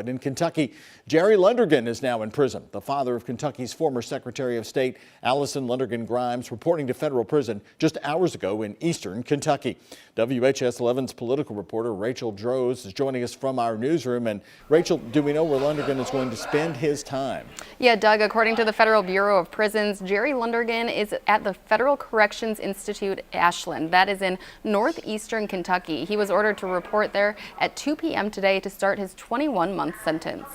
But in Kentucky, Jerry Lundergan is now in prison. The father of Kentucky's former Secretary of State, Allison Lundergan Grimes, reporting to federal prison just hours ago in eastern Kentucky. WHS 11's political reporter Rachel Droz is joining us from our newsroom. And Rachel, do we know where Lundergan is going to spend his time? Yeah, Doug, according to the Federal Bureau of Prisons, Jerry Lundergan is at the Federal Correctional Institution Ashland. That is in northeastern Kentucky. He was ordered to report there at 2 p.m. today to start his 21-month sentence.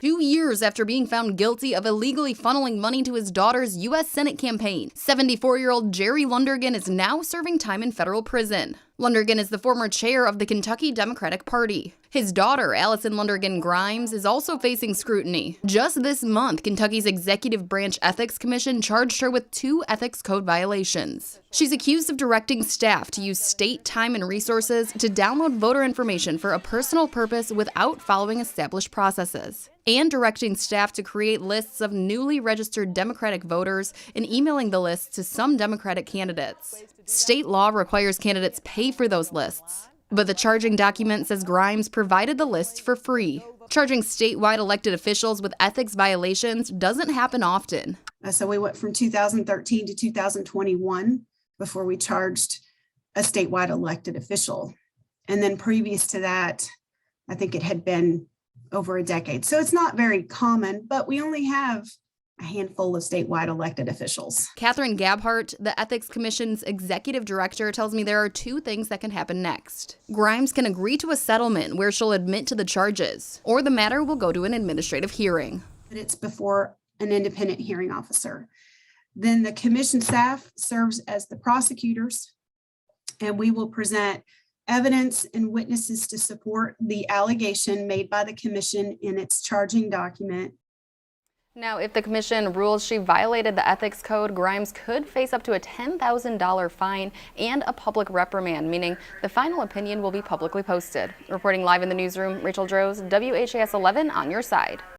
2 years after being found guilty of illegally funneling money to his daughter's U.S. Senate campaign, 74-year-old Jerry Lundergan is now serving time in federal prison. Lundergan is the former chair of the Kentucky Democratic Party. His daughter, Allison Lundergan Grimes, is also facing scrutiny. Just this month, Kentucky's Executive Branch Ethics Commission charged her with 2 ethics code violations. She's accused of directing staff to use state time and resources to download voter information for a personal purpose without following established processes, and directing staff to create lists of newly registered Democratic voters and emailing the lists to some Democratic candidates. State law requires candidates pay for those lists, but the charging document says Grimes provided the lists for free. Charging statewide elected officials with ethics violations doesn't happen often. So we went from 2013 to 2021 before we charged a statewide elected official. And then previous to that, I think it had been over a decade. So it's not very common, but we only have a handful of statewide elected officials. Catherine Gabhart, the Ethics Commission's executive director, tells me there are 2 things that can happen next. Grimes can agree to a settlement where she'll admit to the charges, or the matter will go to an administrative hearing. It's before an independent hearing officer. Then the commission staff serves as the prosecutors, and we will present evidence and witnesses to support the allegation made by the commission in its charging document. Now, if the commission rules she violated the ethics code, Grimes could face up to a $10,000 fine and a public reprimand, meaning the final opinion will be publicly posted. Reporting live in the newsroom, Rachel Droz, WHAS 11 on your side.